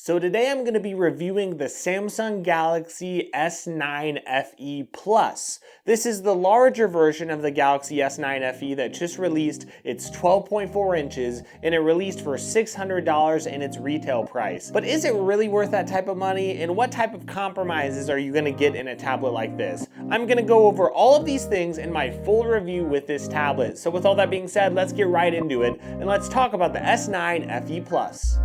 So today I'm going to be reviewing the Samsung Galaxy S9 FE Plus. This is the larger version of the Galaxy S9 FE that just released. It's 12.4 inches and it released for $600 in its retail price. But is it really worth that type of money? And what type of compromises are you going to get in a tablet like this? I'm going to go over all of these things in my full review with this tablet. So with all that being said, let's get right into it and let's talk about the S9 FE Plus.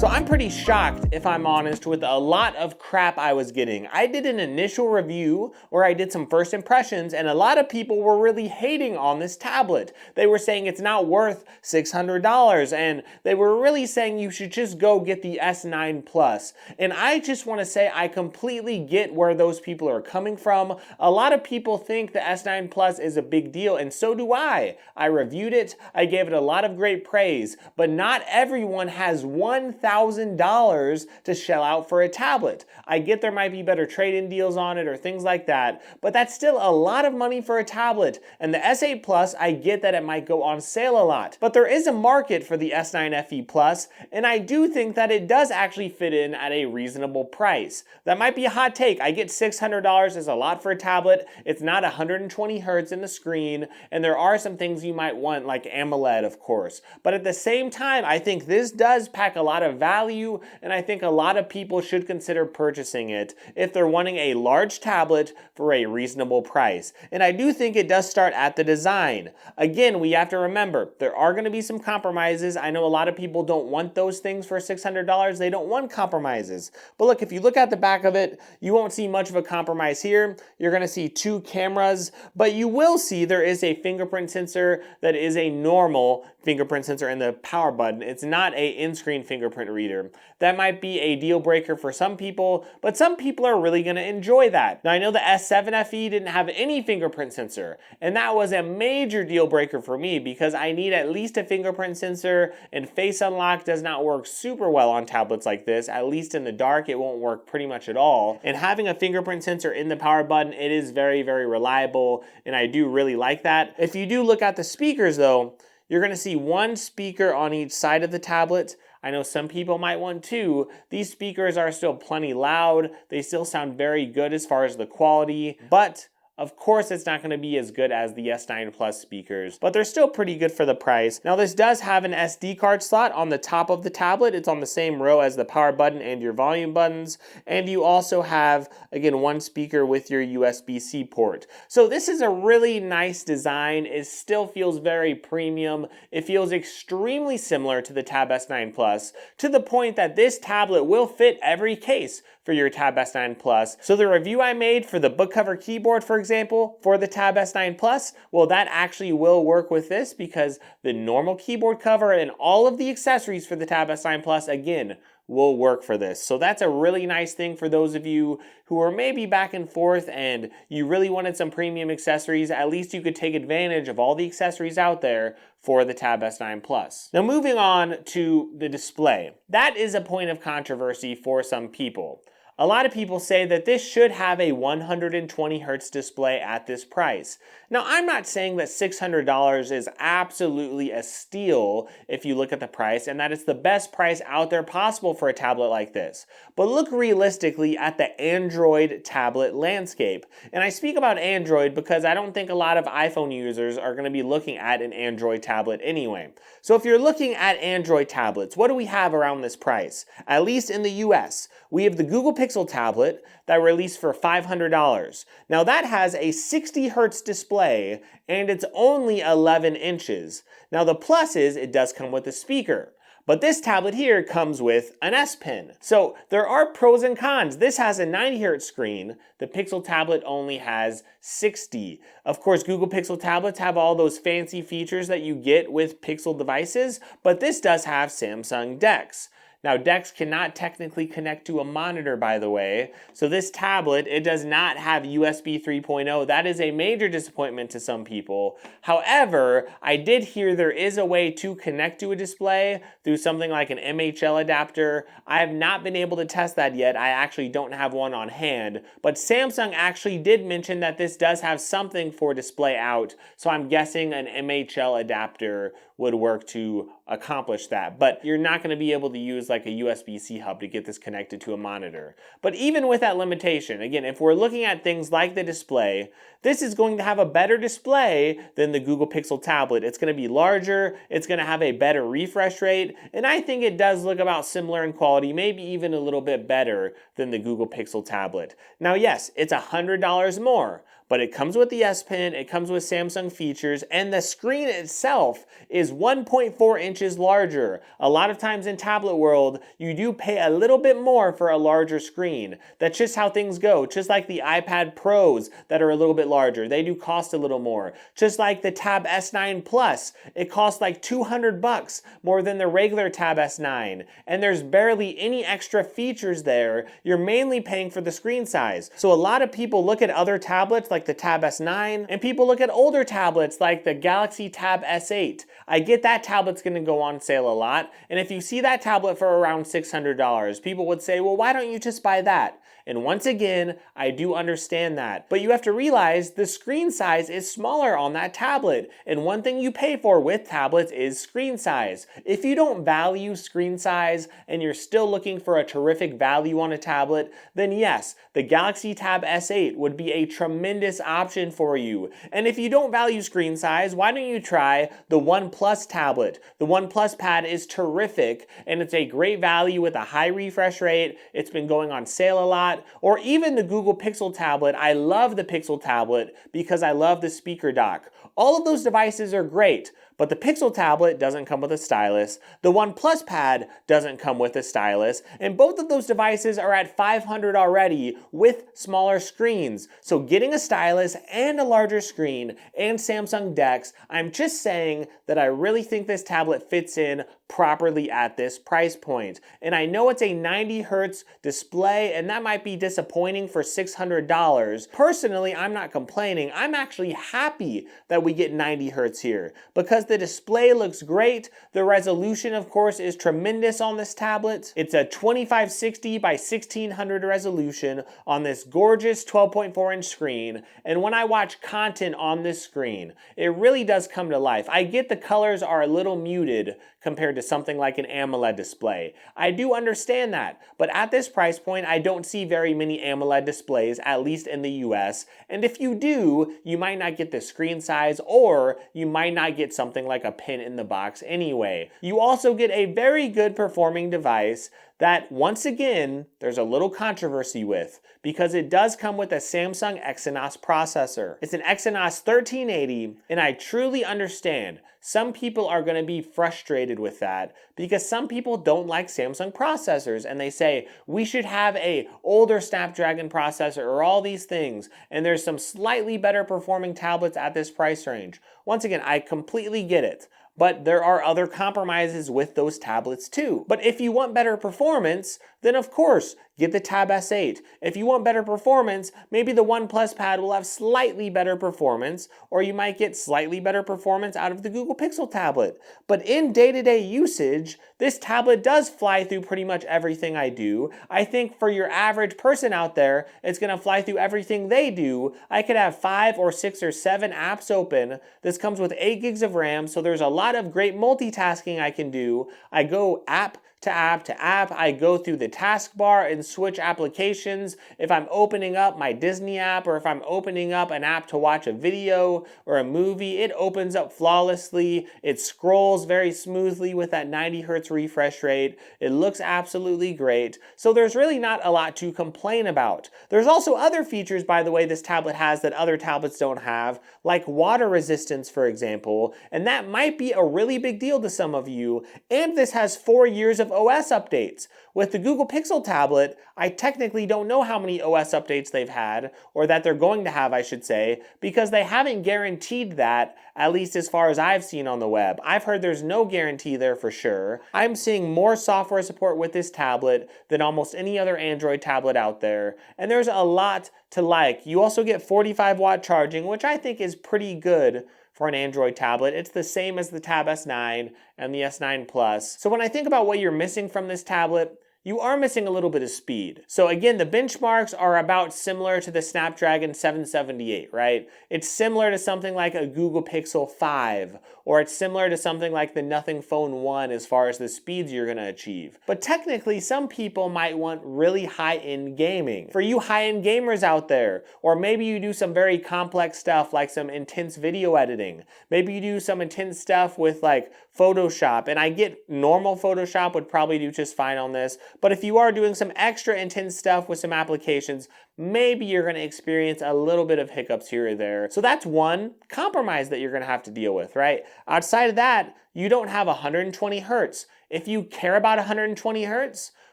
So I'm pretty shocked, if I'm honest, with a lot of crap I was getting. I did an initial review where I did some first impressions and a lot of people were really hating on this tablet. They were saying it's not worth $600 and they were really saying you should just go get the S9 Plus. And I just want to say I completely get where those people are coming from. A lot of people think the S9 Plus is a big deal and so do I. I reviewed it, I gave it a lot of great praise, but not everyone has $1,000 to shell out for a tablet. I get there might be better trade-in deals on it or things like that, but that's still a lot of money for a tablet. And the S8 Plus, I get that it might go on sale a lot, but there is a market for the S9 FE Plus, and I do think that it does actually fit in at a reasonable price. That might be a hot take. I get $600 is a lot for a tablet. It's not 120 hertz in the screen, and there are some things you might want like AMOLED, of course. But at the same time, I think this does pack a lot of value, and I think a lot of people should consider purchasing it if they're wanting a large tablet for a reasonable price. And I do think it does start at the design. Again, we have to remember, there are going to be some compromises. I know a lot of people don't want those things for $600. They don't want compromises. But look, if you look at the back of it, you won't see much of a compromise here. You're going to see two cameras, but you will see there is a fingerprint sensor that is a normal fingerprint sensor in the power button. It's not a in-screen fingerprint reader. That might be a deal breaker for some people, but some people are really going to enjoy that. Now I know the S7 FE didn't have any fingerprint sensor, and that was a major deal breaker for me because I need at least a fingerprint sensor, and face unlock does not work super well on tablets like this. At least in the dark, it won't work pretty much at all. And having a fingerprint sensor in the power button, it is very, very reliable, and I do really like that. If you do look at the speakers though, you're going to see one speaker on each side of the tablet. I know some people might want two. These speakers are still plenty loud. They still sound very good as far as the quality, but of course, it's not going to be as good as the S9 Plus speakers, but they're still pretty good for the price. Now, this does have an SD card slot on the top of the tablet. It's on the same row as the power button and your volume buttons, and you also have, again, one speaker with your USB-C port. So this is a really nice design. It still feels very premium. It feels extremely similar to the Tab S9 Plus, to the point that this tablet will fit every case for your Tab S9 Plus. So the review I made for the book cover keyboard, for example, for the Tab S9 Plus, well, that actually will work with this because the normal keyboard cover and all of the accessories for the Tab S9 Plus, again, will work for this. So that's a really nice thing for those of you who are maybe back and forth and you really wanted some premium accessories. At least you could take advantage of all the accessories out there for the Tab S9 Plus. Now moving on to the display. That is a point of controversy for some people. A lot of people say that this should have a 120 hertz display at this price. Now, I'm not saying that $600 is absolutely a steal if you look at the price and that it's the best price out there possible for a tablet like this. But look realistically at the Android tablet landscape. And I speak about Android because I don't think a lot of iPhone users are going to be looking at an Android tablet anyway. So if you're looking at Android tablets, what do we have around this price? At least in the US, we have the Google Pixel tablet that released for $500. Now that has a 60 hertz display and it's only 11 inches. Now the plus is it does come with a speaker. But this tablet here comes with an S Pen. So there are pros and cons. This has a 90 hertz screen. The Pixel tablet only has 60. Of course, Google Pixel tablets have all those fancy features that you get with Pixel devices, but this does have Samsung DeX. Now, DeX cannot technically connect to a monitor, by the way, so this tablet, it does not have USB 3.0. That is a major disappointment to some people. However, I did hear there is a way to connect to a display through something like an MHL adapter. I have not been able to test that yet. I actually don't have one on hand, but Samsung actually did mention that this does have something for display out, so I'm guessing an MHL adapter would work to accomplish that. But you're not going to be able to use like a USB-C hub to get this connected to a monitor. But even with that limitation, again, if we're looking at things like the display, this is going to have a better display than the Google Pixel tablet. It's going to be larger, it's going to have a better refresh rate, and I think it does look about similar in quality, maybe even a little bit better than the Google Pixel tablet. Now yes, it's $100 more, but it comes with the S Pen, it comes with Samsung features, and the screen itself is 1.4 inches larger. A lot of times in tablet world, you do pay a little bit more for a larger screen. That's just how things go. Just like the iPad Pros that are a little bit larger, they do cost a little more. Just like the Tab S9 Plus, it costs like $200 more than the regular Tab S9. And there's barely any extra features there. You're mainly paying for the screen size. So a lot of people look at other tablets like the Tab S9, and people look at older tablets like the Galaxy Tab S8. I get that tablet's going to go on sale a lot, and if you see that tablet for around $600, people would say, well, why don't you just buy that? And once again, I do understand that. But you have to realize the screen size is smaller on that tablet. And one thing you pay for with tablets is screen size. If you don't value screen size and you're still looking for a terrific value on a tablet, then yes, the Galaxy Tab S8 would be a tremendous option for you. And if you don't value screen size, why don't you try the OnePlus tablet? The OnePlus Pad is terrific, and it's a great value with a high refresh rate. It's been going on sale a lot. Or even the Google Pixel tablet. I love the Pixel tablet because I love the speaker dock. All of those devices are great, but the Pixel tablet doesn't come with a stylus. The OnePlus Pad doesn't come with a stylus, and both of those devices are at $500 already with smaller screens. So getting a stylus and a larger screen and Samsung DeX, I'm just saying that I really think this tablet fits in properly at this price point. And I know it's a 90 Hertz display, and that might be disappointing for $600. Personally, I'm not complaining. I'm actually happy that we get 90 Hertz here because the display looks great. The resolution, of course, is tremendous on this tablet. It's a 2560 by 1600 resolution on this gorgeous 12.4 inch screen. And when I watch content on this screen, it really does come to life. I get the colors are a little muted compared to something like an AMOLED display. I do understand that, but at this price point, I don't see very many AMOLED displays, at least in the US, and if you do, you might not get the screen size, or you might not get something like a pin in the box anyway. You also get a very good performing device that, once again, there's a little controversy with, because it does come with a Samsung Exynos processor. It's an Exynos 1380, and I truly understand some people are going to be frustrated with that because some people don't like Samsung processors, and they say we should have a older Snapdragon processor or all these things, and there's some slightly better performing tablets at this price range. Once again, I completely get it. But there are other compromises with those tablets too. But if you want better performance, then of course, get the Tab S8. If you want better performance, maybe the OnePlus Pad will have slightly better performance, or you might get slightly better performance out of the Google Pixel tablet. But in day-to-day usage, this tablet does fly through pretty much everything I do. I think for your average person out there, it's gonna fly through everything they do. I could have 5 or 6 or 7 apps open. This comes with 8 gigs of RAM, so there's a lot of great multitasking I can do. I go app to app to app. I go through the taskbar and switch applications. If I'm opening up my Disney app, or if I'm opening up an app to watch a video or a movie, it opens up flawlessly. It scrolls very smoothly with that 90 Hertz refresh rate. It looks absolutely great. So there's really not a lot to complain about. There's also other features, by the way, this tablet has that other tablets don't have, like water resistance, for example, and that might be a really big deal to some of you. And this has 4 years of OS updates. With the Google Pixel tablet, I technically don't know how many OS updates they've had, or that they're going to have, I should say, because they haven't guaranteed that, at least as far as I've seen on the web. I've heard there's no guarantee there for sure. I'm seeing more software support with this tablet than almost any other Android tablet out there, and there's a lot to like. You also get 45-watt charging, which I think is pretty good for an Android tablet. It's the same as the Tab S9 and the S9 Plus. So when I think about what you're missing from this tablet, you are missing a little bit of speed. So again, the benchmarks are about similar to the Snapdragon 778, right? It's similar to something like a Google Pixel 5, or it's similar to something like the Nothing Phone 1 as far as the speeds you're gonna achieve. But technically, some people might want really high-end gaming. For you high-end gamers out there, or maybe you do some very complex stuff like some intense video editing. Maybe you do some intense stuff with like Photoshop, and I get normal Photoshop would probably do just fine on this, but if you are doing some extra intense stuff with some applications, maybe you're going to experience a little bit of hiccups here or there. So that's one compromise that you're going to have to deal with, right? Outside of that, you don't have 120 hertz. If you care about 120 hertz,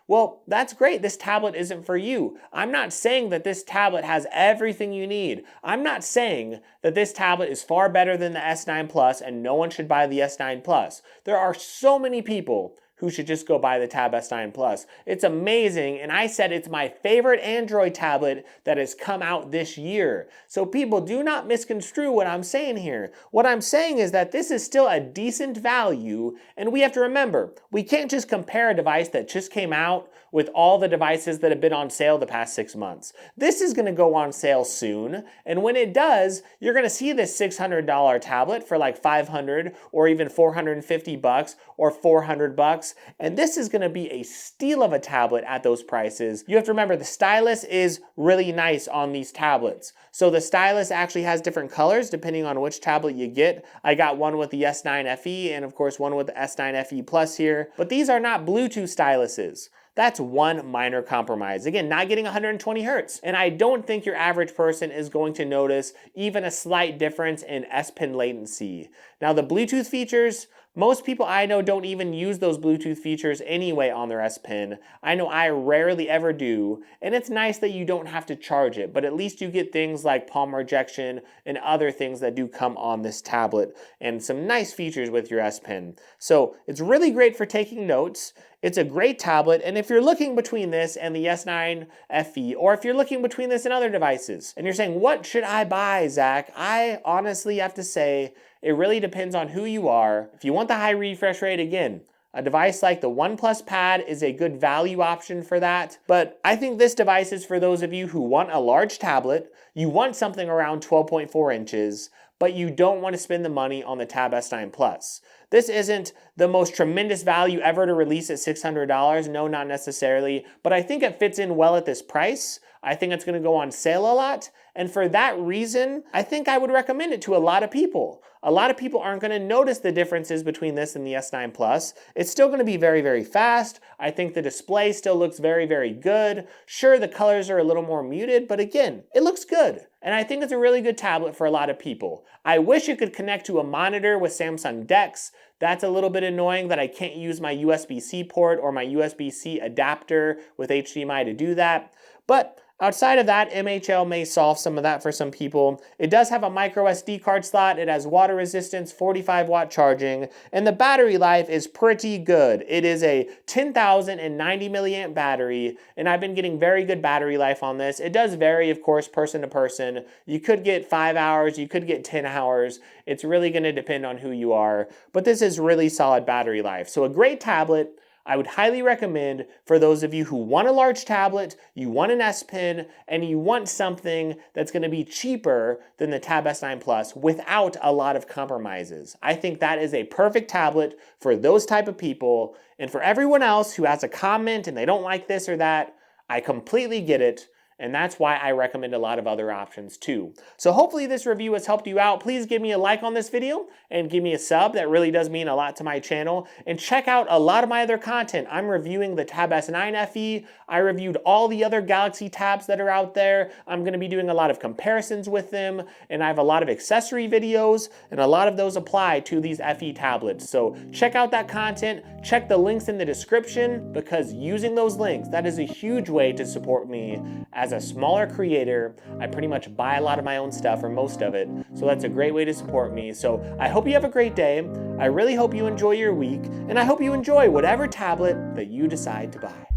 well, that's great. This tablet isn't for you. I'm not saying that this tablet has everything you need. I'm not saying that this tablet is far better than the S9 Plus and no one should buy the S9 Plus. There are so many people who should just go buy the Tab S9 Plus. It's amazing, and I said it's my favorite Android tablet that has come out this year. So people, do not misconstrue what I'm saying here. What I'm saying is that this is still a decent value, and we have to remember, we can't just compare a device that just came out with all the devices that have been on sale the past 6 months. This is gonna go on sale soon, and when it does, you're gonna see this $600 tablet for like $500 or even $450 or $400. And this is going to be a steal of a tablet at those prices. You have to remember the Stylus is really nice on these tablets. So the Stylus actually has different colors depending on which tablet you get. I got one with the S9 FE and of course one with the S9 FE Plus here. But these are not Bluetooth styluses. That's one minor compromise. Again, not getting 120 hertz. And I don't think your average person is going to notice even a slight difference in S Pen latency. Now the Bluetooth features, most people I know don't even use those Bluetooth features anyway on their S Pen. I know I rarely ever do, and it's nice that you don't have to charge it, but at least you get things like palm rejection and other things that do come on this tablet, and some nice features with your S Pen. So it's really great for taking notes. It's a great tablet, and if you're looking between this and the S9 FE, or if you're looking between this and other devices, and you're saying, what should I buy, Zach? I honestly have to say, it really depends on who you are. If you want the high refresh rate, again, a device like the OnePlus Pad is a good value option for that. But I think this device is for those of you who want a large tablet, you want something around 12.4 inches, but you don't want to spend the money on the Tab S9 Plus. This isn't the most tremendous value ever to release at $600. No, not necessarily, but I think it fits in well at this price. I think it's going to go on sale a lot, and for that reason, I think I would recommend it to a lot of people. A lot of people aren't going to notice the differences between this and the S9 Plus. It's still going to be very, very fast. I think the display still looks very, very good. Sure, the colors are a little more muted, but again, it looks good. And I think it's a really good tablet for a lot of people. I wish it could connect to a monitor with Samsung DeX. That's a little bit annoying that I can't use my USB-C port or my USB-C adapter with HDMI to do that. But outside of that, MHL may solve some of that for some people. It does have a micro SD card slot, it has water resistance, 45-watt charging, and the battery life is pretty good. It is a 10,090 milliamp battery, and I've been getting very good battery life on this. It does vary, of course, person to person. You could get 5 hours, you could get 10 hours. It's really going to depend on who you are, but this is really solid battery life. So a great tablet. I would highly recommend for those of you who want a large tablet, you want an S Pen, and you want something that's going to be cheaper than the Tab S9 Plus without a lot of compromises. I think that is a perfect tablet for those type of people. And for everyone else who has a comment and they don't like this or that, I completely get it. And that's why I recommend a lot of other options too. So hopefully this review has helped you out. Please give me a like on this video and give me a sub. That really does mean a lot to my channel. And check out a lot of my other content. I'm reviewing the Tab S9 FE. I reviewed all the other Galaxy tabs that are out there. I'm going to be doing a lot of comparisons with them, and I have a lot of accessory videos, and a lot of those apply to these FE tablets. So check out that content. Check the links in the description, because using those links, that is a huge way to support me. As a smaller creator, I pretty much buy a lot of my own stuff, or most of it, so that's a great way to support me. So I hope you have a great day. I really hope you enjoy your week, and I hope you enjoy whatever tablet that you decide to buy.